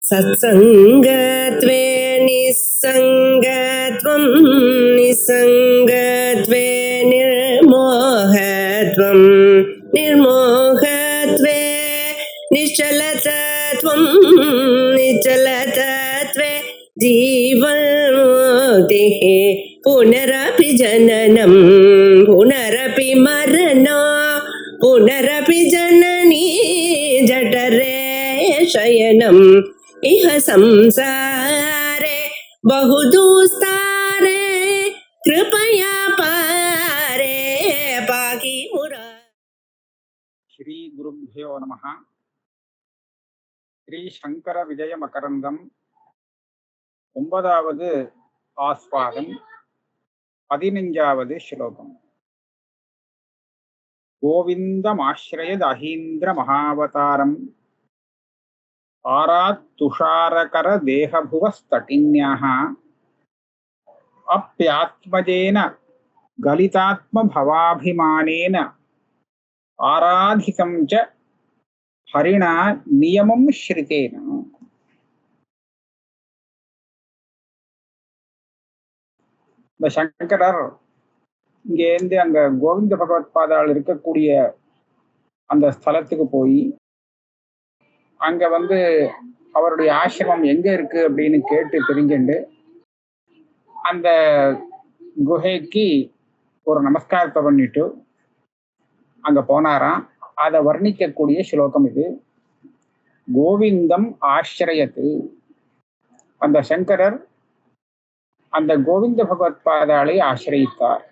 सत्सङ्गत्वे निस्सङ्गत्वं निस्सङ्गत्वे निर्मोहत्वं निर्मोहत्वे निश्चलतत्वं निश्चलतत्वे जीवन्मुक्तिः पुनरपि जननं पुनरपि मरणं पुनरपि जननी जठरे शयनम् इह संसारे बहुदुस्तारे कृपया पारे पाहि मुरा। श्री गुरुभ्यो नमः। श्री शंकर विजय मकरंदम 9வது ஆஸ்வாதம் 15வது ஸ்லோகம். கோவிந்தமாஶ்ரயத் அஹீந்திர மகாவதாரம் ஆராத் துஷாரகர தேகபுவஸ்தட்டின்யாஹ அப்யாத்மஜேன கலிதாத்ம பவாபிமானேன ஆராதிதம் ச ஹரிணா நியமம் ஸ்ருதேன. இந்த சங்கரர் இங்கேருந்து அங்க கோவிந்த பகவத் பாதாள் இருக்கக்கூடிய அந்த ஸ்தலத்துக்கு போய் அங்க அவருடைய ஆசிரமம் எங்க இருக்கு அப்படின்னு கேட்டு தெரிஞ்சுண்டு அந்த குகைக்கு ஒரு நமஸ்காரத்தை பண்ணிட்டு அங்க போனாராம். அதை வர்ணிக்கக்கூடிய ஸ்லோகம் இது. கோவிந்தம் ஆශ්‍රயத்து. அந்த சங்கரர் அந்த கோவிந்த பகவத் பாதாளை ஆශ්‍රயித்தார்.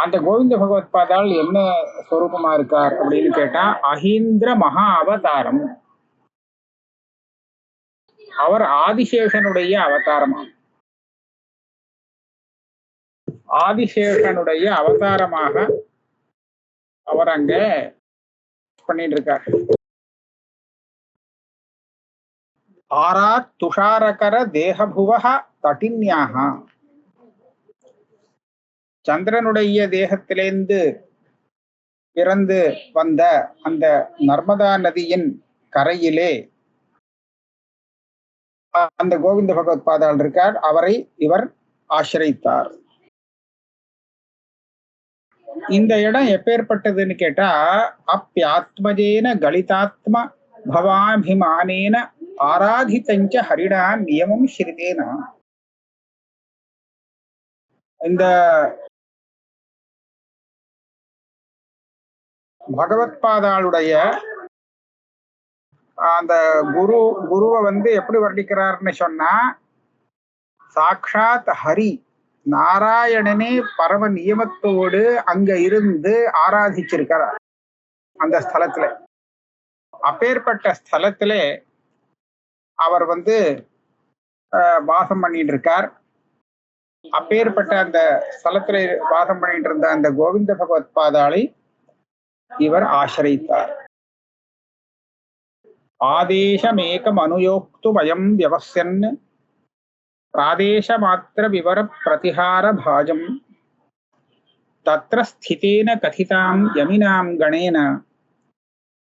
அந்த கோவிந்த பகவத் பாதாள் என்ன ஸ்வரூபமா இருக்கார் அப்படின்னு கேட்டா அஹீந்திர மகா அவதாரம். அவர் ஆதிசேஷனுடைய அவதாரமாம். ஆதிசேஷனுடைய அவதாரமாக அவர் அங்க பண்ணிட்டு இருக்கார். ஆராத் துஷாரகர தேகபுவஹ தட்டின்யாக. சந்திரனுடைய தேகத்திலேந்து பிறந்து வந்த அந்த நர்மதா நதியின் கரையிலே அந்த கோவிந்த பகவத் பாதாள் இருக்கார். அவரை இவர் ஆශ්‍රயித்தார். இந்த இடம் எப்பேற்பட்டதுன்னு கேட்டா அப்யாத்மஜேன கலிதாத்ம பவாபிமானேன ஆராதிதஞ்ச ஹரிணா நியமம் ஸ்ருதேன. இந்த பகவத் பாதாளுடைய அந்த குருவை எப்படி வர்ணிக்கிறார்னு சொன்னா சாக்ஷாத் ஹரி நாராயணனே பரம நியமத்தோடு அங்க இருந்து ஆராதிச்சிருக்கிறார் அந்த ஸ்தலத்துல. அப்பேற்பட்ட ஸ்தலத்துல அவர் வாசம் பண்ணிட்டு இருக்கார். அப்பேற்பட்ட அந்த ஸ்தலத்துல வாசம் பண்ணிட்டு இருந்த அந்த கோவிந்த பகவத் பாதாளை இவர் ஆශ්‍රயித்தார். ஆதேசமேகம் அனுயோக்து வயம் வியவஸ்யன் பிராதேச மாத்திர விவர பிரதிஹார பாஜம் தத்ர ஸ்திதேன கதிதாம் யமினாம் கணேன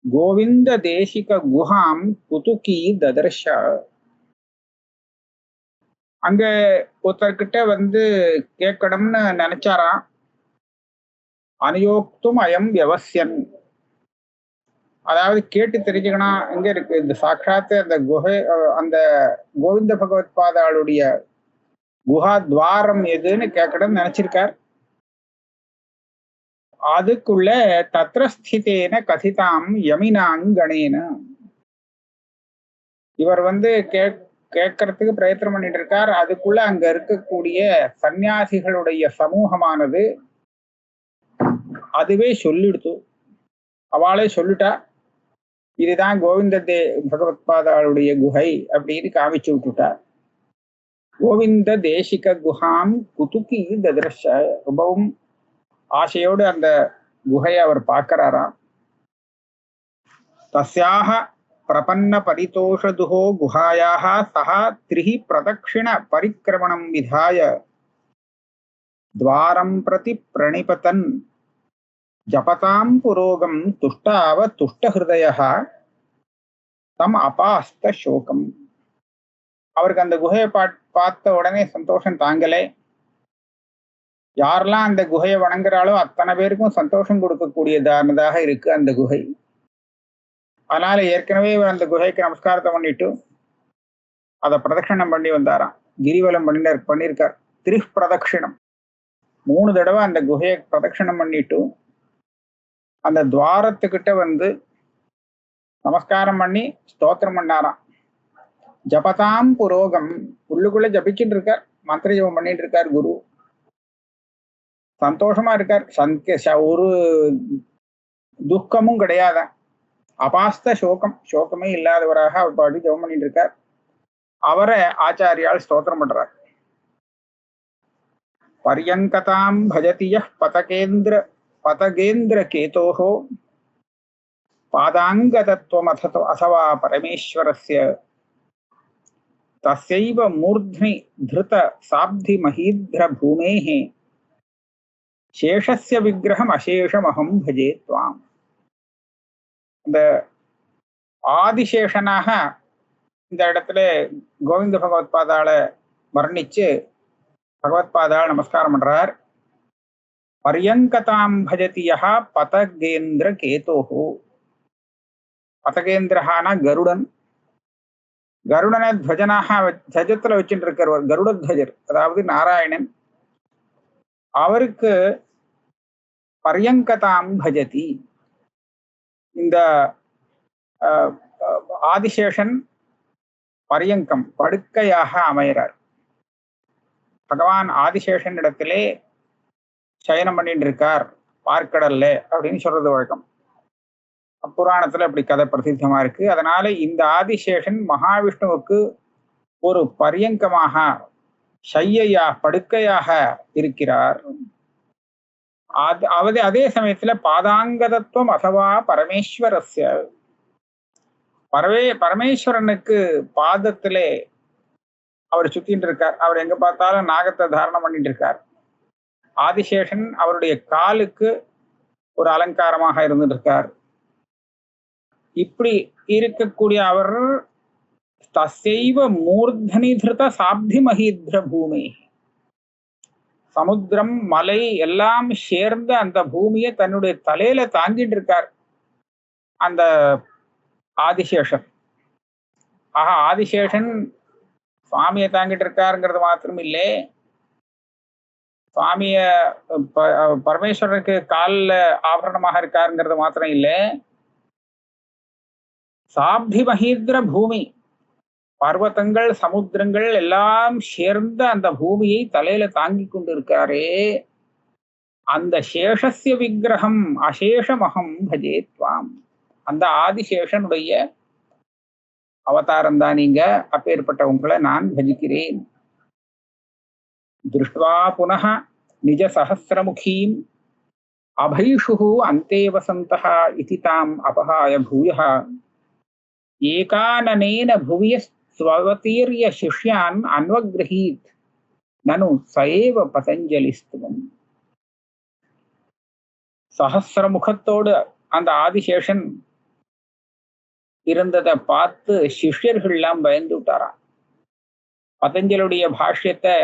கோவிந்த தேசிக குஹாம் குதுகி ததர்ஷ. அங்க ஒருத்தர்கிட்ட கேட்கணும்னு நினைச்சாராம். அனுயோக்தும் அயம் வியவஸ்யன், அதாவது கேட்டு தெரிஞ்சுக்கணும் எங்க இருக்கு இந்த சாட்சாத்து அந்த குகை, அந்த கோவிந்த பகவத் பாதாளுடைய குஹா துவாரம் எதுன்னு கேட்கணும்னு நினைச்சிருக்கார். அதுக்குள்ள தத்ரஸ்திதேன கதிதாம் யமினாங்கணேன இவர் கேட்கறதுக்கு பிரயத்தனம் பண்ணிட்டு இருக்கார். அதுக்குள்ள அங்க இருக்கக்கூடிய சன்னியாசிகளுடைய சமூகமானது அதுவே சொல்லிடுத்து. அவளே சொல்லிட்டா இதுதான் கோவிந்த பகவத் பாதாளுடைய குகை அப்படின்னு காமிச்சு விட்டுட்டார். கோவிந்த தேசிக குஹாம் குதுகி ததர்ஷ. ரொம்பவும் ஆசையோடு அந்த குகையை அவர் பார்க்கிறாராம். தஸ்யாக பிரபன்ன பரிதோஷதுஹோ குஹாயாக சஹா த்ரிஹி பிரதக்ஷிண பரிக்கிரமணம் விதாய துவாரம் பிரதி பிரணிபதன் ஜபதாம் புரோகம் துஷ்டாவ துஷ்டஹிருதயः தம் அபாஸ்த சோகம். அவருக்கு அந்த குகையை பார்த்த உடனே சந்தோஷம் தாங்கலே. யாரெல்லாம் அந்த குகையை வணங்குறாளோ அத்தனை பேருக்கும் சந்தோஷம் கொடுக்கக்கூடியதானதாக இருக்கு அந்த குகை. அதனால ஏற்கனவே அந்த குகைக்கு நமஸ்காரத்தை பண்ணிட்டு அதை பிரதட்சணம் பண்ணி வந்தாராம். கிரிவலம் பண்ணியிருக்கார். திரிப்பிரதட்சிணம் 3 தடவை அந்த குகையை பிரதட்சணம் பண்ணிட்டு அந்த துவாரத்துக்கிட்ட வந்து நமஸ்காரம் பண்ணி ஸ்தோத்திரம் பண்ணாராம். ஜபதாம் புரோகம், உள்ளுக்குள்ள ஜபிச்சுட்டு இருக்கார், மந்திர ஜபம் பண்ணிட்டு இருக்கார் குரு. சந்தோஷமா இருக்கார், ஒரு துக்கமும் கிடையாத, அபாஸ்த சோகம், சோகமே இல்லாதவராக அவர் பாடி ஜபம் பண்ணிட்டு இருக்கார். அவரை ஆச்சாரியால் ஸ்தோத்திரம் பண்றார். பரியங்கதாம் பஜதிய பதகேந்திர கேதோஹோ பாதாங்கதத்வம் அசவா பரமேஸ்வரஸ்ய தஸ்யைவ மூர்த்னி திருத சாப்தி மஹீத்ர பூமேஹ சேஷஸ்ய விக்கிரகம் அசேஷமகம் பஜே த்வாம். இந்த ஆதிசேஷனாக இந்த இடத்துல கோவிந்த பகவத்பாதாள வர்ணிச்சு பகவத்பாதாள் நமஸ்காரம் பண்றார். பரியங்கதாம் பஜதியா பதகேந்திர கேதோஹோ. பதகேந்திரஹானா கருடன். கருடனை துவஜனாக துவஜத்துல வச்சுட்டு இருக்கிறவர் கருட துவஜர், அதாவது நாராயணன். அவருக்கு பரியங்கதாம் பஜதி. இந்த ஆதிசேஷன் பரியங்கம் படுக்கையாக அமைகிறார். பகவான் ஆதிசேஷன் இடத்திலே சயனம் பண்ணிட்டு இருக்கார் பார்க்கடல்ல அப்படின்னு சொல்றது வழக்கம். புராணத்துல அப்படி கதை பிரசித்தமா இருக்கு. அதனால இந்த ஆதிசேஷன் மகாவிஷ்ணுவுக்கு ஒரு பரியங்கமாக படுக்கையாக இருக்கிறார். அதே சமயத்துல பாதாங்கதத்துவம் அசவா பரமேஸ்வரஸ்ய, பரமேஸ்வரனுக்கு பாதத்திலே அவர் சுத்தின்னு இருக்கார். அவர் எங்க பார்த்தாலும் நாகத்தை தாரணம் பண்ணிட்டு இருக்கார். ஆதிசேஷன் அவருடைய காலுக்கு ஒரு அலங்காரமாக இருந்துட்டு இருக்கார். இப்படி இருக்கக்கூடிய அவர் தசைவ மூர்தனி திருத சாப்தி மஹீத்ர பூமி, சமுத்திரம் மலை எல்லாம் சேர்ந்த அந்த பூமியை தன்னுடைய தலையில தாங்கிட்டு இருக்கார் அந்த ஆதிசேஷன். ஆக ஆதிசேஷன் சுவாமியை தாங்கிட்டு இருக்காருங்கிறது மாத்திரம் இல்லை, சுவாமிய பரமேஸ்வரனுக்கு காலில் ஆபரணமாக இருக்காருங்கிறது மாத்திரம் இல்லை, சாப்தி மஹீத்ர பூமி, பர்வதங்கள் சமுத்திரங்கள் எல்லாம் சேர்ந்த அந்த பூமியை தலையில தாங்கி கொண்டு இருக்காரே, அந்த சேஷஸ்ய விக்கிரகம் அசேஷமகம் பஜே த்வாம். அந்த ஆதிசேஷனுடைய அவதாரம் தான் நீங்க, அப்பேற்பட்ட உங்களை நான் பஜிக்கிறேன். திருஷ்டுவா புனः நிஜ சஹஸ்ரமுகீம் அபைஷுஹு அந்தே வசந்தः இதி தாம் அபஹாய பூயः ஏகானனேன புவிய ஸ்வவதீர்ய சிஷ்யான் அன்வக்ரஹீத் நனு சஏவ பதஞ்சலிஸ்துவம். சஹஸ்ரமுகத்தோடு அந்த ஆதிசேஷன் இருந்ததை பார்த்து சிஷ்யர்கள்லாம் பயந்து விட்டாராம். பதஞ்சலியுடைய பாஷ்யத்தை,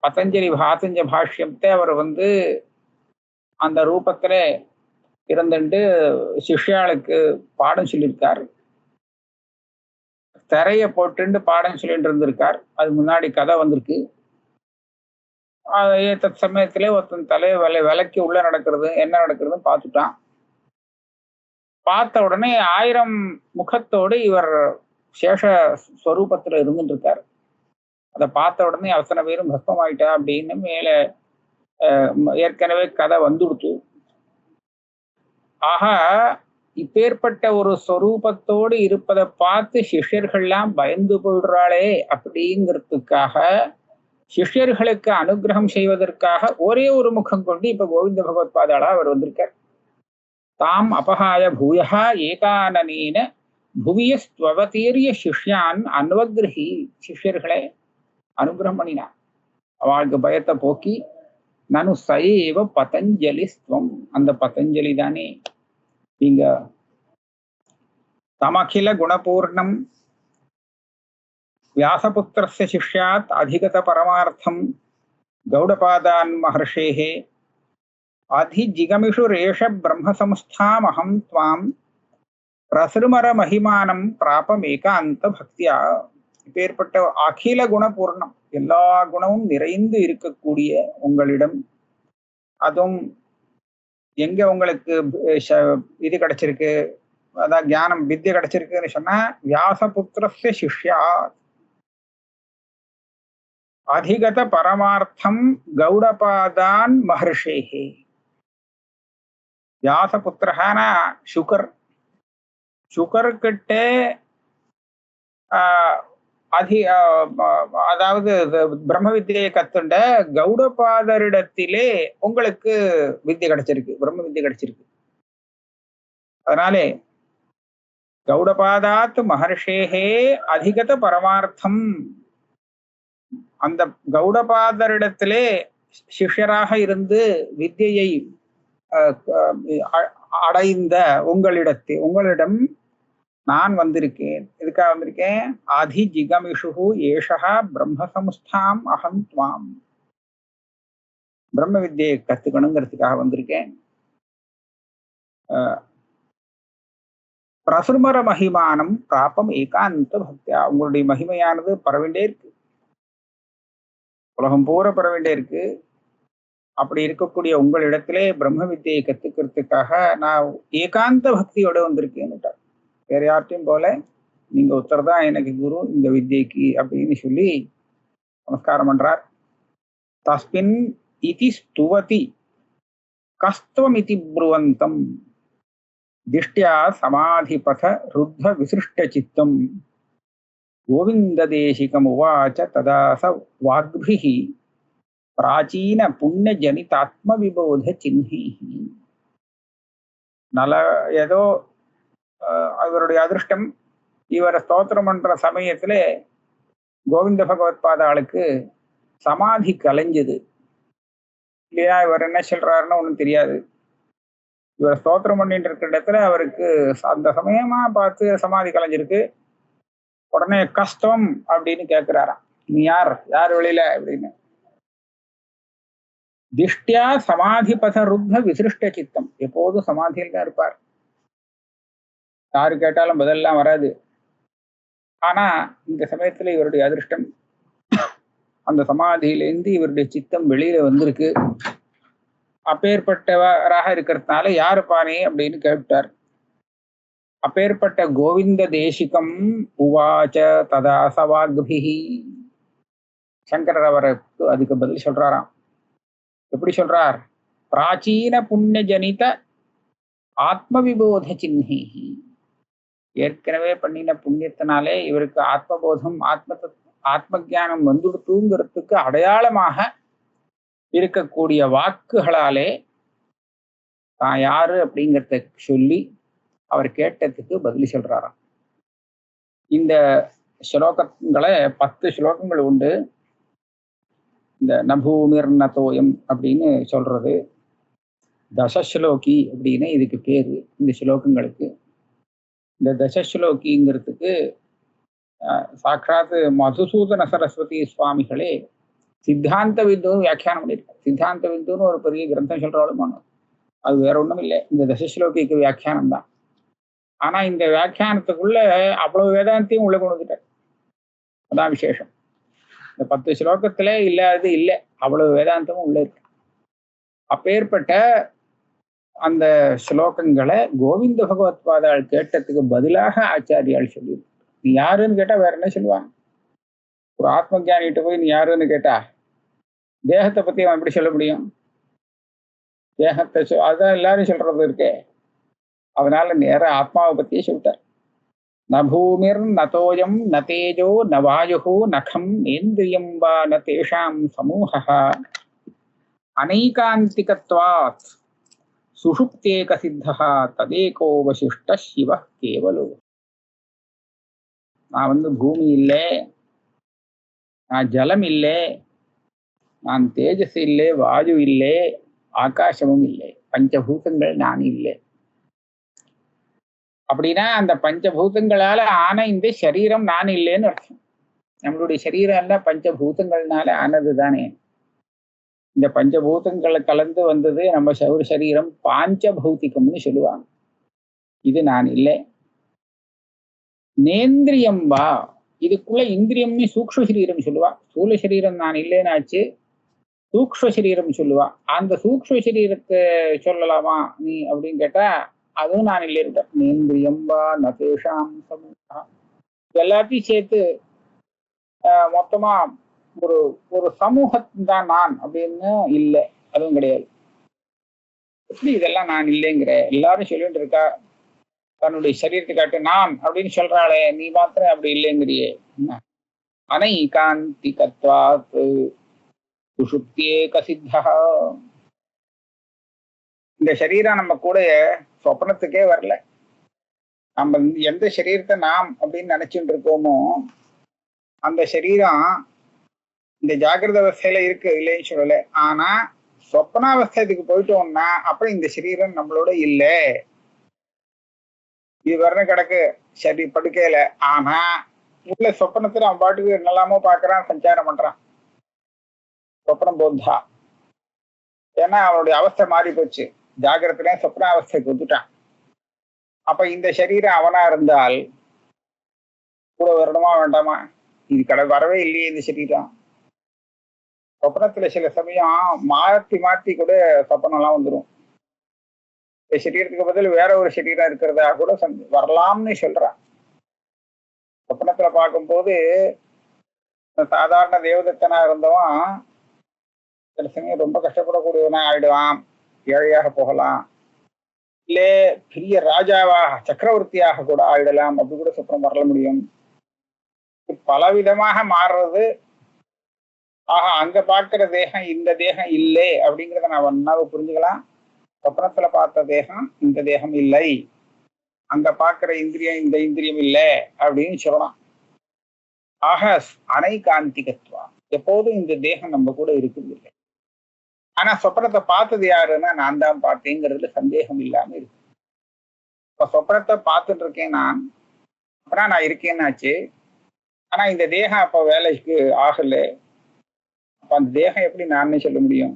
பதஞ்சலி பாஷ்யத்தை அவர் அந்த ரூபத்துல இருந்துட்டு சிஷ்யாளுக்கு பாடம் சொல்லியிருக்கார். திரைய போட்டு பாடம் சொல்லிட்டு இருந்திருக்கார். அது முன்னாடி கதை வந்திருக்கு. தத் சமயத்திலே ஒருத்தன் தலையை விலைக்கு உள்ள நடக்கிறது என்ன நடக்கிறதுன்னு பார்த்துட்டான். பார்த்த உடனே 1000 முகத்தோடு இவர் சேஷ ஸ்வரூபத்துல இருந்துட்டு இருக்காரு. அதை பார்த்த உடனே அத்தனை பேரும் பஸ்மமாயிட்டா அப்படின்னு மேல ஏற்கனவே கதை வந்துடுத்து. ஆக இப்பேற்பட்ட ஒரு ஸ்வரூபத்தோடு இருப்பதை பார்த்து சிஷ்யர்கள்லாம் பயந்து போயிடுறாளே அப்படிங்கிறதுக்காக, சிஷ்யர்களுக்கு அனுகிரகம் செய்வதற்காக ஒரே ஒரு முகம் கொண்டு இப்ப கோவிந்த பகவத்பாதாளா அவர் வந்திருக்கார். தாம் அபஹாய பூயா ஏகானனேன புவிய ஸ்வவதீர்ய சிஷ்யான் அன்வக்ரஹி. சிஷ்யர்களை அனுகிரகம் பண்ணினான், அவளுக்கு பயத்தை போக்கி. நனு சயேவ பதஞ்சலிஸ்துவம். அந்த பதஞ்சலி தானே நீங்க தமகில குணபூர்ணம் வியாசபுத்திரஸ்ய சிஷ்யாத் அதிகத பரமார்த்தம் கௌடபாதான் மகர்ஷேः அதிஜிகமிஷுரேஷ பிரம்மசம்ஸ்தாமஹம் த்வாம் பிரசுமர மகிமானம் பிராபமேக அந்த பக்தியா. இப்பேற்பட்ட அகில குணபூர்ணம், எல்லா குணமும் நிறைந்து இருக்கக்கூடிய உங்களிடம், அதுவும் எங்க உங்களுக்கு இது கிடைச்சிருக்கு, அதான் ஞானம் வித்யை கிடைச்சிருக்குன்னு சொன்னா வியாசபுத்திரஸ்ய சிஷ்யா அதிகத பரமார்த்தம் கௌடபாதான் மகர்ஷேஹே. வியாசபுத்திரஹானா சுகர், சுகர்கிட்ட அதாவது பிரம்ம வித்தியை கத்துண்ட கௌடபாதரிடத்திலே உங்களுக்கு வித்தியை கிடைச்சிருக்கு, பிரம்ம வித்தியை கிடைச்சிருக்கு. அதனாலே கௌடபாதாத் மகர்ஷேஹே அதிகத பரமார்த்தம், அந்த கௌடபாதரிடத்திலே சிஷ்யராக இருந்து வித்தியை அடைந்த உங்களிடம் நான் வந்திருக்கேன். எதுக்காக வந்திருக்கேன்? அதிஜிகமிஷு ஏஷா பிரம்மசம்ஸ்தாம் அகம் துவாம், பிரம்ம வித்தியை கத்துக்கணுங்கிறதுக்காக வந்திருக்கேன். பிரசுமர மகிமானம் பிராபம் ஏகாந்த பக்தியா, உங்களுடைய மகிமையானது பரவேண்டே இருக்கு, உலகம் பூரா பரவேண்டே இருக்கு. அப்படி இருக்கக்கூடிய உங்களிடத்திலே பிரம்ம வித்தியை கத்துக்கிறதுக்காக நான் ஏகாந்த பக்தியோட வந்திருக்கேன்னுட்டார். வேற யார்ட்டையும் போல நீங்க ஒருத்தர் தான் எனக்கு குரு இந்த வித்தியைக்கு அப்படின்னு சொல்லி நமஸ்காரம் பண்றார். தஸ்மின் இதி ஸ்துவதி கஸ்துவம் இதி ப்ருவந்தம் திஷ்டியா சமாதிபத ருத்த விசிருஷ்ட சித்தம் கோவிந்த தேசிகம் உவாச்ச ததாச வாக்பிஹி பிராச்சீன புண்ணிய ஜனிதாத்ம விபோத சின்ஹி. நல்ல ஏதோ அவருடைய அதிருஷ்டம், இவரை ஸ்தோத்திரம் பண்ற சமயத்துல கோவிந்த பகவத் பாதாளுக்கு சமாதி கலைஞ்சது இல்லையா. இவர் என்ன சொல்றாருன்னு ஒன்றும் தெரியாது. இவர் ஸ்தோத்திரம் பண்ணிட்டு இருக்கிற இடத்துல அவருக்கு அந்த சமயமா பார்த்து சமாதி கலைஞ்சிருக்கு. உடனே கஷ்டம் அப்படின்னு கேட்கிறாராம், நீ யார் வெளியில அப்படின்னு. திஷ்டியா சமாதிபத ருத்த விசிருஷ்ட சித்தம், எப்போதும் சமாதியில் தான் இருப்பார், யாரு கேட்டாலும் பதிலெல்லாம் வராது. ஆனா இந்த சமயத்துல இவருடைய அதிருஷ்டம், அந்த சமாதியிலேருந்து இவருடைய சித்தம் வெளியில வந்திருக்கு. அப்பேற்பட்டவராக இருக்கிறதுனால யாரு பானே அப்படின்னு கேட்டார். அப்பேற்பட்ட கோவிந்த தேசிகம் உவாச்ச ததா சவாக்பிஹி. சங்கரர் அவருக்கு அதுக்கு பதில் சொல்றாராம். எப்படி சொல்றார்? பிராச்சீன புண்ணிய ஜனித ஆத்ம விபோத சின்ஹி. ஏற்கனவே பண்ணின புண்ணியத்தினாலே இவருக்கு ஆத்மபோதம் ஆத்ம ஜானம் வந்துடுத்துங்கிறதுக்கு அடையாளமாக இருக்கக்கூடிய வாக்குகளாலே தான் யாரு அப்படிங்கிறத சொல்லி அவர் கேட்டதுக்கு பதில் சொல்றாராம். இந்த ஸ்லோகங்களை 10 ஸ்லோகங்கள் உண்டு. இந்த நபூமிர் நதோயம் அப்படின்னு சொல்றது தசஸ்லோகி அப்படின்னு இதுக்கு பேரு. இந்த ஸ்லோகங்களுக்கு இந்த தசஸ்லோகிங்கிறதுக்கு சாட்சாத் மதுசூதன சரஸ்வதி சுவாமிகளே சித்தாந்த விந்துன்னு வியாக்கியானம் பண்ணியிருக்காரு. சித்தாந்த விந்துன்னு ஒரு பெரிய கிரந்தம் சொல்றாலும் அது வேற ஒன்றும் இல்லை, இந்த தசஸ்லோகிக்கு வியாக்கியானம் தான். ஆனா இந்த வியாக்கியானத்துக்குள்ள அவ்வளவு வேதாந்தையும் உள்ள கொண்டு வந்துட்டார். அதான் விசேஷம். இந்த 10 ஸ்லோகத்துல இல்லாதது இல்லை, அவ்வளவு வேதாந்தமும் உள்ள இருக்கு. அப்பேற்பட்ட அந்த ஸ்லோகங்களை கோவிந்த பகவத் பாதாள் கேட்டதுக்கு பதிலாக ஆச்சாரியால் சொல்லி, நீ யாருன்னு கேட்டா வேற என்ன சொல்லுவாங்க? ஒரு ஆத்ம ஜானிகிட்ட போய் நீ யாருன்னு கேட்டா தேகத்தை பத்தி அவன் எப்படி சொல்ல முடியும்? தேகத்தை அதான் எல்லாரும் சொல்றது இருக்கே. அதனால நேர ஆத்மாவை பத்தியே சொல்லிட்டார். ந பூமிர் நதோயம் ந தேஜோ ந வாயு நகம் நேந்திரியம் வா ந தேஷாம் சமூஹா அனைகாந்திகத்வாத் சுஷுப்தேக சித்தா ததேகோ வசிஷ்ட சிவ கேவலோ. நான் பூமி இல்லை, நான் ஜலம் இல்லை, நான் தேஜஸ் இல்லை, வாயு இல்லை, ஆகாசமும் இல்லை, பஞ்சபூதங்கள் நான் இல்லை. அப்படின்னா அந்த பஞ்சபூதங்களால ஆன இந்த சரீரம் நான் இல்லைன்னு அர்த்தம். நம்மளுடைய சரீரம் எல்லாம் பஞ்சபூதங்கள்னால ஆனது தானே. இந்த பஞ்சபூதங்களை கலந்து வந்தது நம்ம ஒரு சரீரம் பாஞ்சபௌத்திகம்னு சொல்லுவாங்க. இது நான் இல்லை. நேந்திரியம் வா, இதுக்குள்ள இந்திரியம்னு சூக்ஷ்ம சரீரம் சொல்லுவா. ஸ்தூல சரீரம் நான் இல்லைன்னாச்சு, சூக்ஷ்ம சரீரம் சொல்லுவா. அந்த சூக்ஷ்ம சரீரத்தை சொல்லலாமா நீ அப்படின்னு கேட்டா அதுவும் நான் இல்லை. நேந்திரியம் வா நதேஷாம் சமூகா, எல்லாத்தையும் சேர்த்து மொத்தமா ஒரு ஒரு சமூகம் தான் நான் அப்படின்னு இல்லை, அதுவும் கிடையாது. எப்படி இதெல்லாம் நான் இல்லைங்கிற? எல்லாரும் சொல்லிட்டு இருக்கா தன்னுடைய சரீரத்தை காட்டு நான் அப்படின்னு சொல்றாளே, நீ மாத்திரம் அப்படி இல்லைங்கிறியே. அனைகாந்திகத்வாத் சுஷுப்தியேக சித்தா. இந்த சரீரம் நம்ம கூட சொப்னத்துக்கே வரல. நம்ம எந்த சரீரத்தை நாம் அப்படின்னு நினைச்சுட்டு இருக்கோமோ அந்த சரீரம் இந்த ஜாகிரத அவஸ்தையில இருக்கு, இல்லைன்னு சொல்லல. ஆனா சொப்னாவஸ்தைக்கு போயிட்டோம்னா அப்புறம் இந்த சரீரம் நம்மளோட இல்லை. இது வரணும் கிடக்கு சரி படுக்கையில. ஆனா உள்ள சொப்பனத்துல அவன் பாட்டுக்கு என்னெல்லாமோ பாக்குறான், சஞ்சாரம் பண்றான். சொப்பனம் போத்தா. ஏன்னா அவனுடைய அவஸ்தை மாறி போச்சு. ஜாகிரத்துல சொப்ன அவஸ்தைக்கு வந்துட்டான். அப்ப இந்த சரீரம் அவனா இருந்தால் கூட வரணுமா வேண்டாமா? இது வரவே இல்லையே இந்த சரீரம். சொப்னத்துல சில சமயம் மாத்தி மாத்தி கூட சொப்பனம் எல்லாம் வந்துடும். இந்த சரீரத்துக்கு பதில் வேற ஒரு சரீரம் இருக்கிறதா கூட வரலாம்னு சொல்றான். சொப்பனத்துல பார்க்கும்போது சாதாரண தேவதத்தனா இருந்தவன் சில சமயம் ரொம்ப கஷ்டப்படக்கூடியவனா ஆயிடுவான், ஏழையாக போகலாம், இல்லே பெரிய ராஜாவாக சக்கரவர்த்தியாக கூட ஆயிடலாம். அப்படி கூட சொப்பனம் வரல முடியும். பலவிதமாக மாறுறது. ஆஹா, அங்க பார்க்கிற தேகம் இந்த தேகம் இல்லை அப்படிங்கிறத நான் ஒன்னாவது புரிஞ்சுக்கலாம். சொப்னத்துல பார்த்த தேகம் இந்த தேகம் இல்லை, அங்க பார்க்கிற இந்திரியம் இந்த இந்திரியம் இல்லை அப்படின்னு சொல்லலாம். ஆக அனைகாந்திகத்துவா, எப்போதும் இந்த தேகம் நம்ம கூட இருக்குது இல்லை. ஆனா சொப்னத்தை பார்த்தது யாருன்னா நான் தான் பார்த்தேங்கிறதுல சந்தேகம் இல்லாம இருக்கு. இப்ப சொப்னத்தை பார்த்துட்டு இருக்கேன் நான், அப்புறம் நான் இருக்கேன்னாச்சு. ஆனா இந்த தேகம் அப்ப வேலைக்கு ஆகல. அப்ப அந்த தேகம் எப்படி நானே சொல்ல முடியும்?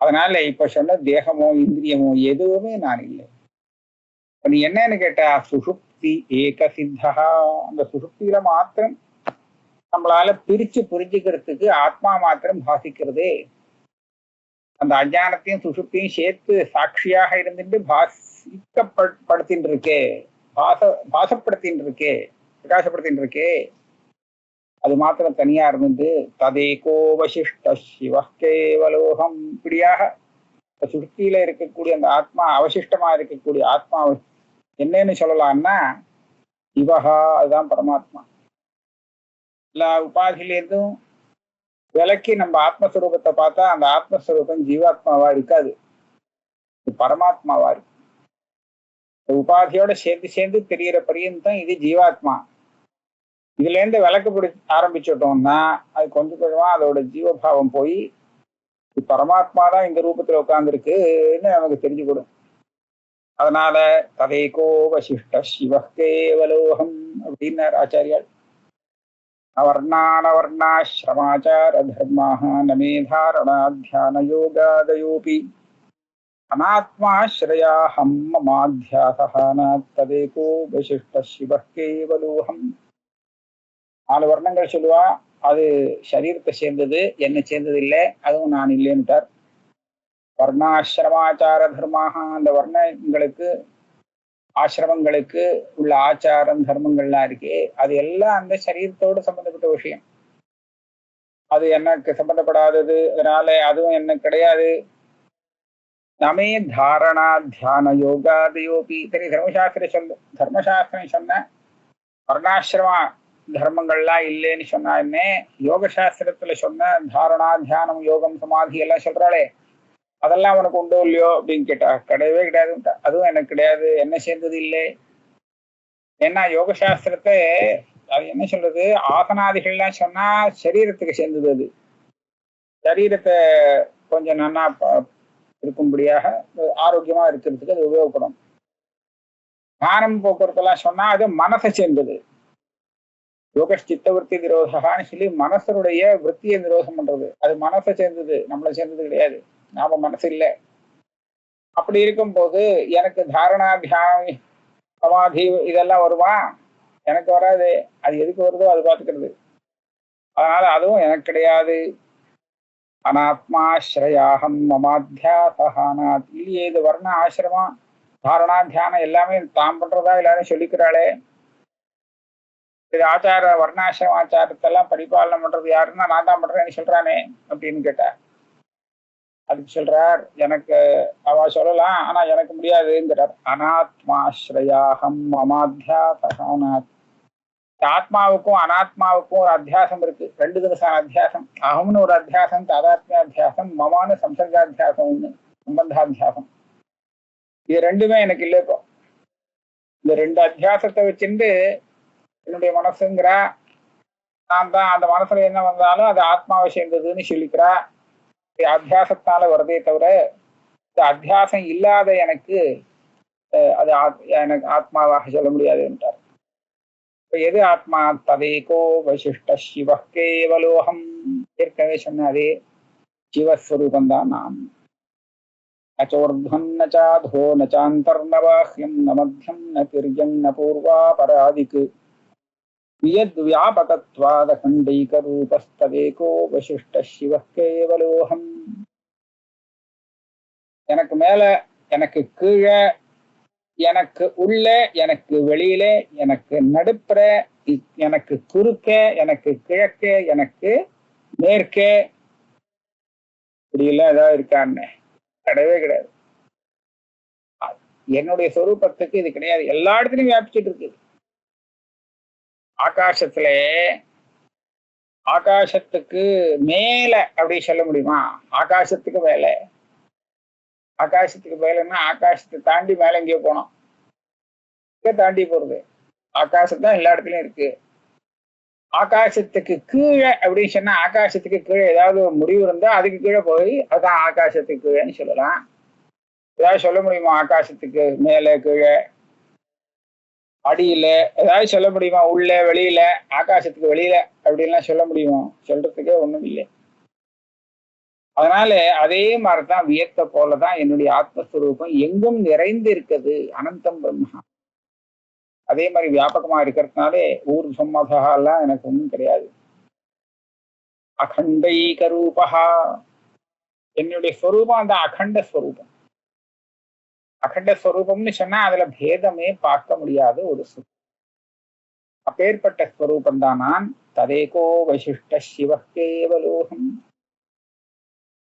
அதனால இப்ப சொன்ன தேகமோ இந்திரியமோ எதுவுமே நான் இல்லை. நீ என்னன்னு கேட்டா சுஷுப்தி ஏக சித்தா. அந்த சுஷுப்தியில மாத்திரம் நம்மளால பிரிச்சு புரிஞ்சுக்கிறதுக்கு ஆத்மா மாத்திரம் பாசிக்கிறதே. அந்த அஞ்ஞானத்தையும் சுஷுப்தியும் சேர்த்து சாட்சியாக இருந்துட்டு பாசிக்கப்படுத்தின்னு இருக்கே, பாசப்படுத்தின்னு இருக்கே, பிரகாசப்படுத்தின்னு இருக்கே. அது மாத்திரம் தனியா இருந்துட்டு ததேகோ வசிஷ்ட சிவ கேவலோகம். இப்படியாக சுஷ்டியில இருக்கக்கூடிய அந்த ஆத்மா, அவசிஷ்டமா இருக்கக்கூடிய ஆத்மா என்னன்னு சொல்லலாம்னா இவகா, அதுதான் பரமாத்மா. எல்லா உபாதியிலேருந்தும் விலக்கி நம்ம ஆத்மஸ்வரூபத்தை பார்த்தா அந்த ஆத்மஸ்வரூபம் ஜீவாத்மாவா இருக்காது, பரமாத்மாவா இருக்கு. உபாதியோட சேர்ந்து சேர்ந்து தெரிகிற பரியந்தம் இது ஜீவாத்மா. இதுல இருந்து விளக்கு பிடி ஆரம்பிச்சுட்டோம்னா அது கொஞ்சம் கொஞ்சமா அதோட ஜீவபாவம் போய் பரமாத்மா தான் இந்த ரூபத்துல உட்கார்ந்துருக்குன்னு நமக்கு தெரிஞ்சுக்கூடும். அதனால ததேகோ வசிஷ்ட சிவ கேவலோகம் அப்படின்னார் ஆச்சாரியால். அவர்ணானவர்ணாசிரமாச்சார தர்மாக நமேதாரணாத்தியான யோகாதயோபி அநாத்மாஸ்ரயாஹம் மமாத்யாசஹான ததேகோ வசிஷ்ட சிவ கேவலோகம். 4 வர்ணங்கள் சொல்லுவா. அது சரீரத்தை சேர்ந்தது, என்னை சேர்ந்தது இல்லை, அதுவும் நான் இல்லைன்னுட்டார். வர்ணாசிரமாச்சார தர்மாக, அந்த வர்ணங்களுக்கு ஆசிரமங்களுக்கு உள்ள ஆச்சாரம் தர்மங்கள்லாம் இருக்கே, அது எல்லாம் அந்த சரீரத்தோடு சம்பந்தப்பட்ட விஷயம். அது எனக்கு சம்பந்தப்படாதது, அதனால அதுவும் என்ன கிடையாது. நமே தாரணா தியான யோகாதயோபி. சரி, தர்மசாஸ்திரம் சொன்ன வர்ணாசிரமா தர்மங்கள்லாம் இல்லைன்னு சொன்னா என்ன, யோக சாஸ்திரத்துல சொன்ன தாரணா தியானம் யோகம் சமாதி எல்லாம் சொல்றாளே, அதெல்லாம் உனக்கு உண்டோ இல்லையோ அப்படின்னு கேட்டா கிடையவே கிடையாது. அதுவும் எனக்கு கிடையாது, என்ன சேர்ந்தது இல்லை. ஏன்னா யோக சாஸ்திரத்தை அது என்ன சொல்றது, ஆசனாதிகள்லாம் சொன்னா சரீரத்துக்கு சேர்ந்தது. அது சரீரத்தை கொஞ்சம் நன்னா இருக்கும்படியாக ஆரோக்கியமா இருக்கிறதுக்கு அது உபயோகப்படும். ஞானம் போக்குவரத்தெல்லாம் சொன்னா அது மனசை சேர்ந்தது. யோக சித்தவருத்தி நிரோதகான்னு சொல்லி மனசனுடைய விற்த்தியை நிரோதம் பண்றது. அது மனசை சேர்ந்தது, நம்மளை சேர்ந்தது கிடையாது. நாம மனசு இல்லை. அப்படி இருக்கும் போது எனக்கு தாரணா தியானம் சமாதி இதெல்லாம் வருமா? எனக்கு வராது. அது எதுக்கு வருதோ அது பார்த்துக்கிறது. அதனால அதுவும் எனக்கு கிடையாது. அனாத்மாஸ்ரயாகம் மமாத்தியாசகானாத். இல்லையே, இது வர்ண ஆசிரமம் தாரணா தியானம் எல்லாமே தாம் பண்றதா எல்லாரும் சொல்லிக்கிறாளே. இது ஆச்சார வர்ணாசிரம ஆச்சாரத்தெல்லாம் பரிபாலனை பண்றது யாருன்னா நான் தான் பண்றேன்னு சொல்றானே அப்படின்னு கேட்டா, அதுக்கு சொல்றார் எனக்கு அவ சொல்லலாம், ஆனா எனக்கு முடியாதுங்கிறார். அனாத்மாஸ்ரயாகம் மமாத்தியாசகானாத். ஆத்மாவுக்கும் அனாத்மாவுக்கும் ஒரு அத்தியாசம் இருக்கு. 2 தினசான அத்தியாசம். அகம்னு ஒரு அத்தியாசம், தாதாத்மிய அத்தியாசம், மமானு சம்சர்காத்தியாசம், ஒண்ணு சம்பந்தாத்தியாசம். இது ரெண்டுமே எனக்கு இல்லை. இப்போ இந்த 2 அத்தியாசத்தை வச்சுட்டு என்னுடைய மனசுங்கிறா, நான் தான் அந்த மனசுல என்ன வந்தாலும் அது ஆத்மாவை சேர்ந்ததுன்னு சொல்லிக்கிறா. அத்தியாசத்தால வருதே தவிர இந்த அத்தியாசம் இல்லாத எனக்கு அது எனக்கு ஆத்மாவாக சொல்ல முடியாது என்றார். எது ஆத்மா? ததேகோ வசிஷ்ட சிவ கேவலோகம். ஏற்கனவே சொன்னாரே, சிவஸ்வரூபம் தான் நாம். நச்சோர்த்வன் நச்சாதோ நச்சாந்தர்நபாஹ்யம் ந மத்தியம் ந திர்யம் ந பூர்வா பராதிக்கு வியத் வியாபகத்வாத கண்டைக ரூபஸ்ததேகோ வசிஷ்ட சிவ கேவலோகம். எனக்கு மேல, எனக்கு கீழே, எனக்கு உள்ள, எனக்கு வெளியில, எனக்கு நடுப்புற, எனக்கு குறுக்க, எனக்கு கிழக்கே, எனக்கு மேற்கே, இப்படியெல்லாம் ஏதாவது இருக்கான்னு கிடையவே கிடையாது. என்னுடைய சொரூபத்துக்கு இது கிடையாது. எல்லா இடத்துலையும் வியாபிச்சுட்டு இருக்குது. ஆகாசத்துல ஆகாசத்துக்கு மேல அப்படி சொல்ல முடியுமா? ஆகாசத்துக்கு மேல, ஆகாசத்துக்கு மேலன்னா ஆகாசத்தை தாண்டி மேல எங்கேயோ போனோம். தாண்டி போறது ஆகாசத்தான் எல்லா இடத்துலயும் இருக்கு. ஆகாசத்துக்கு கீழே அப்படின்னு சொன்னா, ஆகாசத்துக்கு கீழே ஏதாவது ஒரு முடிவு இருந்தா அதுக்கு கீழே போய் அதான் ஆகாசத்துக்கு கீழேன்னு சொல்லலாம். ஏதாவது சொல்ல முடியுமா? ஆகாசத்துக்கு மேல கீழே அடியில ஏதாவது சொல்ல முடியுமா? உள்ள வெளியில, ஆகாசத்துக்கு வெளியில அப்படின்லாம் சொல்ல முடியுமா? சொல்றதுக்கே ஒண்ணும் இல்லை. அதனால அதே மாதிரிதான் வியத்த போலதான் என்னுடைய ஆத்மஸ்வரூபம் எங்கும் நிறைந்து இருக்குது. அனந்தம் பிரம்மா. அதே மாதிரி வியாபகமா இருக்கிறதுனாலே ஊர் சம்மதா எல்லாம் எனக்கு ஒன்றும் கிடையாது. அகண்டைக ரூபா. என்னுடைய ஸ்வரூபம் அந்த அகண்ட ஸ்வரூபம். அகண்ட ஸ்வரூபம்னு சொன்னா அதுல பேதமே பார்க்க முடியாத ஒரு அப்பேற்பட்ட ஸ்வரூபம் தான் நான். ததேகோ வசிஷ்ட சிவ கேவலோகம்.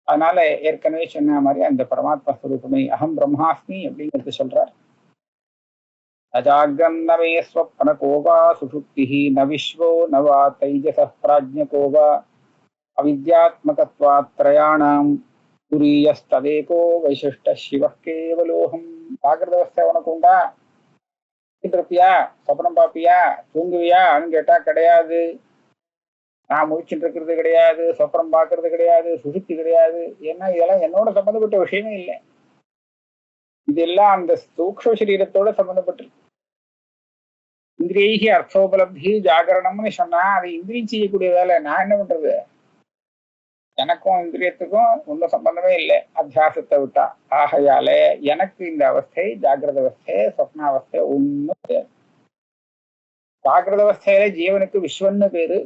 அதனால ஏற்கனவே சொன்ன மாதிரி அந்த பரமாத்மா ஸ்வரூபமே அகம் பிரம்மாஸ்மி அப்படிங்கிறது சொல்றார். அஜாக்ரம் நவே ஸ்வப்ன கோவா சுஷுப்திஹி ந விஸ்வோ நவா தைஜச பிராஜ்ஞகோவா அவித்யாத்மகத்வாத்ரயாணாம் துரியஸ்ததேகோ வைசிஷ்ட சிவ கேவலோகம். ஜாகிரத அவஸ்தை உனக்கு உண்டா? இருப்பியா? சொப்னம் பாப்பியா? தூங்குவியான்னு கேட்டா கிடையாது. நான் முழிச்சுட்டு இருக்கிறது கிடையாது, சொப்னம் பார்க்கறது கிடையாது, சுசுப்தி கிடையாது. ஏன்னா இதெல்லாம் என்னோட சம்பந்தப்பட்ட விஷயமே இல்லை. இதெல்லாம் அந்த சூக்ஷ்ம சரீரத்தோட சம்பந்தப்பட்டிருக்கு. இந்திரியைகி அர்த்தோபலப்தி ஜாகரணம்னு சொன்னா அது இந்திரியம் செய்யக்கூடிய வேலை. நான் என்ன பண்றது? எனக்கும் இந்திரியத்துக்கும் ஒன்றும் சம்பந்தமே இல்லை அத்தியாசத்தை விட்டா. ஆகையால எனக்கு இந்த அவஸ்தை, ஜாகிரத அவஸ்தை, சொப்னாவஸ்தை ஒன்றும் கிடையாது. ஜாகிரத அவஸ்தையில ஜீவனுக்கு விஸ்வன்னு பேரு.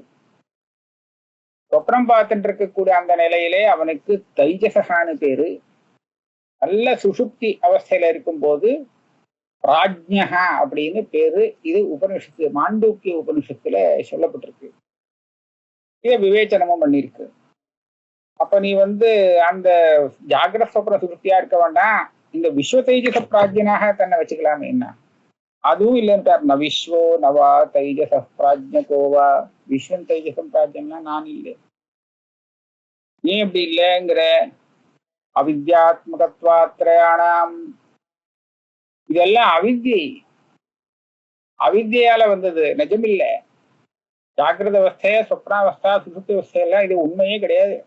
சொப்னம் பார்த்துட்டு இருக்கக்கூடிய அந்த நிலையிலே அவனுக்கு தைஜசகான்னு பேரு. நல்ல சுஷுப்தி அவஸ்தையில இருக்கும்போது பிராஜ்ஞா அப்படின்னு பேரு. இது உபனிஷத்து, மாண்டூக்கிய உபனிஷத்துல சொல்லப்பட்டிருக்கு. இதை விவேச்சனமும் பண்ணிருக்கு. அப்ப நீ அந்த ஜாகிரத சொப்ன சுஷுப்தியா இருக்க வேண்டாம், இந்த விஸ்வ தைஜச பிராஜ்யனாக தன்னை வச்சுக்கலாமே. என்ன அதுவும் இல்லைன்ட்டார். ந விஸ்வோ நவா தைஜச பிராஜ்ஞகோவா. விஸ்வன் தைஜசம் பிராஜ்யம்னா நான் இல்லை. ஏன் இப்படி இல்லைங்கிற? அவித்யாத்மகத்வாத்ரயாணாம். இதெல்லாம் அவித்யை, அவித்யால வந்தது, நிஜமில்லை. ஜாகிரத அவஸ்தை, சொப்னாவஸ்தா, சுசுப்தி அவஸ்தையெல்லாம் இது உண்மையே கிடையாது.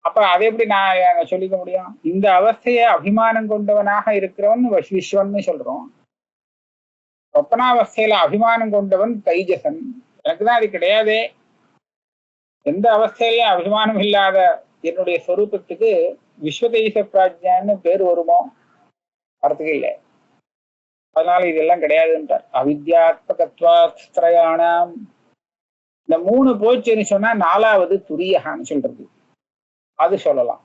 அப்ப அதை எப்படி நான் சொல்லிக்க முடியும்? இந்த அவஸ்தையை அபிமானம் கொண்டவனாக இருக்கிறவன் விஸ்வன்னு சொல்றோம். சொப்பனாவஸ்தையில அபிமானம் கொண்டவன் தைஜசன். எனக்குதான் அது கிடையாதே. எந்த அவஸ்தையிலையும் அபிமானம் இல்லாத என்னுடைய சொரூபத்துக்கு விஸ்வதேச பிராஜ்யான்னு பேர் வருமோ? வரத்துக்கு இல்லை. அதனால இதெல்லாம் கிடையாதுன்றார். அவித்யாத்மகத்வாஸ்திரயாணாம். இந்த 3 போச்சுன்னு சொன்னா 4வது துரியகான்னு சொல்றது. அது சொல்லலாம்.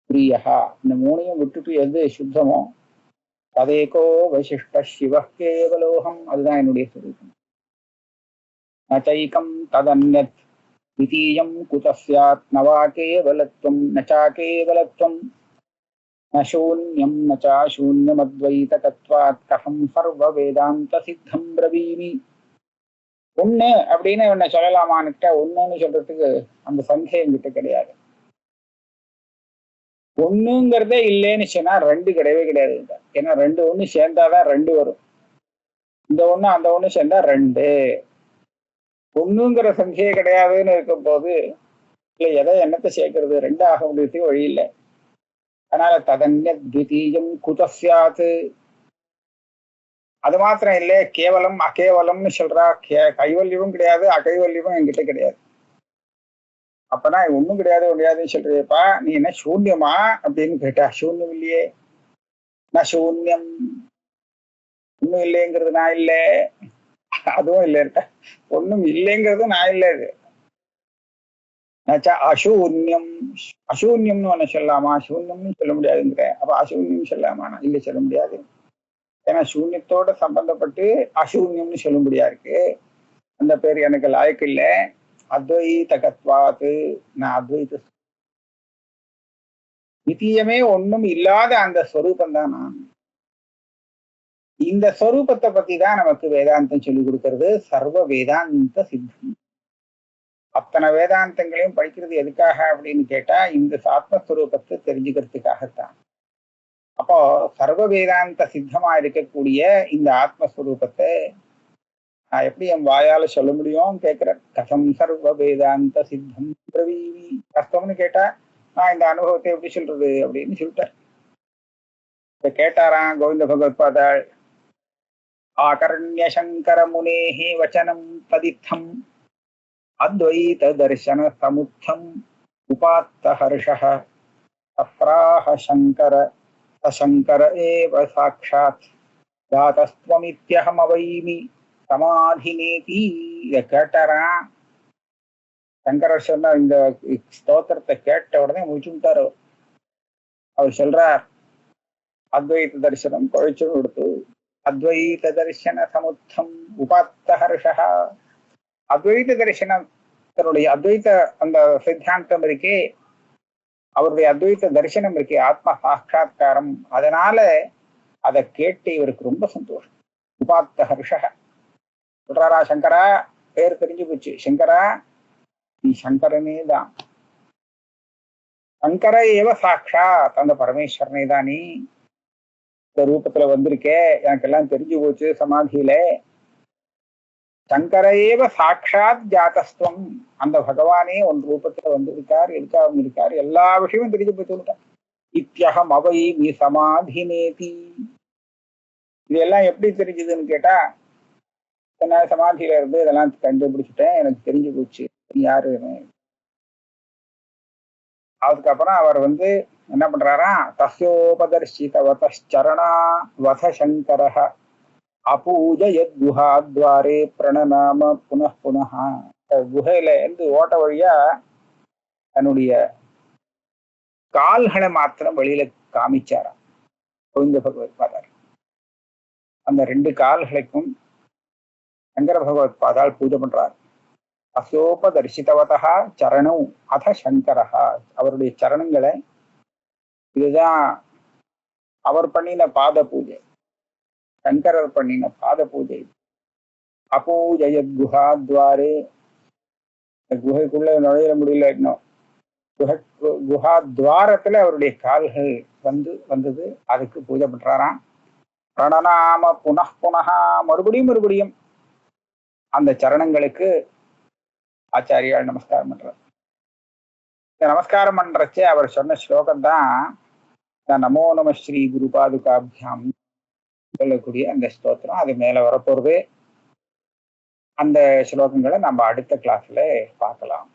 துரியகா இந்த 3ஐயும் விட்டுட்டு எது சுத்தமோ ததேகோ வசிஷ்ட சிவ கேவலோகம். அதுதான் என்னுடைய சொரூபம். நைக்கம் ததன்யத் द्वितीयं कुतः स्यात् न वा केवलत्वं न चा केवलत्वं न शून्यं न चा शून्यमद्वैतकत्वात् कथं सर्ववेदान्तसिद्धं ब्रवीमि. ஒண்ணு அப்படின்னு என்ன சொல்லலாமான்னுட்ட ஒண்ணுன்னு சொல்றதுக்கு அந்த சந்தேகம் என்கிட்ட கிடையாது. ஒண்ணுங்கிறதே இல்லைன்னு சொன்னா 2 கிடையவே கிடையாது. ஏன்னா 2 ஒண்ணு சேர்ந்தாதான் 2 வரும். இந்த ஒண்ணு அந்த ஒண்ணு சேர்ந்தா 2. ஒண்ணுங்கிற சங்கையே கிடையாதுன்னு இருக்கும் போது இல்ல எதை என்னத்தை சேர்க்கறது? 2 ஆக முடியறதுக்கு வழி இல்லை. அதனால ததன்ய த்விதீயம் குதஸ்யாத். அது மாத்திரம் இல்லை, கேவலம் அகேவலம்னு சொல்றா. கைவல்யமும் கிடையாது, அகைவல்யமும் என்கிட்ட கிடையாது. அப்பனா ஒண்ணும் கிடையாது கிடையாதுன்னு சொல்றியப்பா, நீ என்ன சூன்யமா அப்படின்னு கேட்டா, சூன்யம் இல்லையே. நான் சூன்யம், ஒண்ணும் இல்லைங்கிறது நான் இல்லை, அதுவும் இல்லைட்ட. ஒண்ணும் இல்லைங்கிறது நான் இல்லை. இது அசூன்யம். அசூன்யம்னு ஒண்ணு சொல்லலாமா? சூன்யம்னு சொல்ல முடியாதுங்கிற. அப்ப அசூன்யம் சொல்லலாமா? இல்லை, சொல்ல முடியாது. ஏன்னா சூன்யத்தோட சம்பந்தப்பட்டு அசூன்யம்னு சொல்ல முடியா இருக்கு. அந்த பேர் எனக்கு லாய்க்கு இல்லை. அத்வைதகத்வாத்து. நான் அத்வைத நித்தியமே ஒண்ணும் இல்லாத அந்த ஸ்வரூபம் தான் நான். இந்த ஸ்வரூபத்தை பத்தி தான் நமக்கு வேதாந்தம் சொல்லிக் கொடுக்கிறது. சர்வ வேதாந்த சித்தம். அத்தனை வேதாந்தங்களையும் படிக்கிறது எதுக்காக அப்படின்னு கேட்டா, இந்த ஆத்மஸ்வரூபத்தை தெரிஞ்சுக்கிறதுக்காகத்தான். அப்போ சர்வ வேதாந்த சித்தமா இருக்கக்கூடிய இந்த ஆத்மஸ்வரூபத்தை நான் எப்படி என் வாயால சொல்ல முடியும் கேட்கிறேன். கதம் சர்வ வேதாந்த சித்தம் பிரவீமி. கஷ்டம்னு கேட்டா நான் இந்த அனுபவத்தை எப்படி சொல்றது அப்படின்னு சொல்லிட்டார். இப்ப கேட்டாராம் கோவிந்த பகவத்பாதாள். ஆகர்ணிய சங்கர முனேஹி வச்சனம் ததித்தம் அத்வைத தர்சன சமுத்தம் உபாத்த ஹர்ஷः அப்ராஹ சங்கர சங்கர ஏவ சாட்சாத் தாதஸ்த்வமித்யஹம் அவைமி சமாதினேதி. இத கேட்டாராம். சங்கரர் சொன்ன இந்த ஸ்தோத்திரத்தை கேட்ட உடனே முடிச்சுட்டார். அவர் சொல்றார், அத்வைத தரிசனம் குழைச்சு கொடுத்து அத்வைத தரிசன சமுத்தம் உபாத்த ஹர்ஷः. அத்வைத தரிசனத்தினுடைய அத்வைத அந்த சித்தாந்தம் இருக்கே, அவருடைய அத்வைத தரிசனம் இருக்கே, ஆத்ம சாட்சா்காரம், அதனால அதை கேட்டு இவருக்கு ரொம்ப சந்தோஷம். உபாத்த ஹர்ஷः சொல்றாரா, சங்கரா பேர் தெரிஞ்சு போச்சு. சங்கரா நீ சங்கரனே தான். சங்கர ஏவ சாட்சாத், அந்த பரமேஸ்வரனே தான் நீ. இந்த ரூபத்துல வந்திருக்கே, எனக்கு எல்லாம் தெரிஞ்சு போச்சு சமாதியில. சங்கர ஏவ சாட்சாத் ஜாதஸ்துவம், அந்த பகவானே உன் ரூபத்துல வந்திருக்கார், எதுக்காக இருக்கார், எல்லா விஷயமும் தெரிஞ்சு போச்சு. இத்யஹம் அவை நீ சமாதினேதி. இதெல்லாம் எப்படி தெரிஞ்சதுன்னு கேட்டா, நான் சமாதியில இருந்து இதெல்லாம் கண்டுபிடிச்சிட்டேன், எனக்கு தெரிஞ்சு போச்சு யாரு. அதுக்கப்புறம் அவர் என்ன பண்றாரா, தஸ்யோபதர்ஷிதவதரணா வத சங்கரஹ அபூஜயத் குஹாத்வாரே பிரணநாம புனః புனः. குகையில இருந்து ஓட்ட வழியா தன்னுடைய கால்களை மாத்திரம் வெளியில காமிச்சாராம் கோவிந்த பகவத் பாதார். அந்த 2 கால்களுக்கும் சங்கர பகவத் பாதால் பூஜை பண்றார். அசோபதர்ஷிதவதா சரணம் அத சங்கரஹா, அவருடைய சரணங்களை, இதுதான் அவர் பண்ணின பாத பூஜை, சங்கரர் பண்ணின பாத பூஜை. அபூஜயத் குஹாத்வாரே, குகைக்குள்ள நுழைய முடியல இன்னும். குஹாத்வாரத்துல அவருடைய கால்கள் வந்தது, அதுக்கு பூஜை பண்றாராம். பிரணநாம புனః புனः, மறுபடியும் அந்த சரணங்களுக்கு ஆச்சாரியால் நமஸ்காரம் பண்றார். இந்த நமஸ்காரம் பண்றச்சே அவர் சொன்ன ஸ்லோகம் தான் நமோ நம ஸ்ரீ குரு பாதுகாபியாம் சொல்லக்கூடிய அந்த ஸ்தோத்திரம் அது மேல வரப்போறது. அந்த ஸ்லோகங்களை நம்ம அடுத்த கிளாஸ்ல பார்க்கலாம்.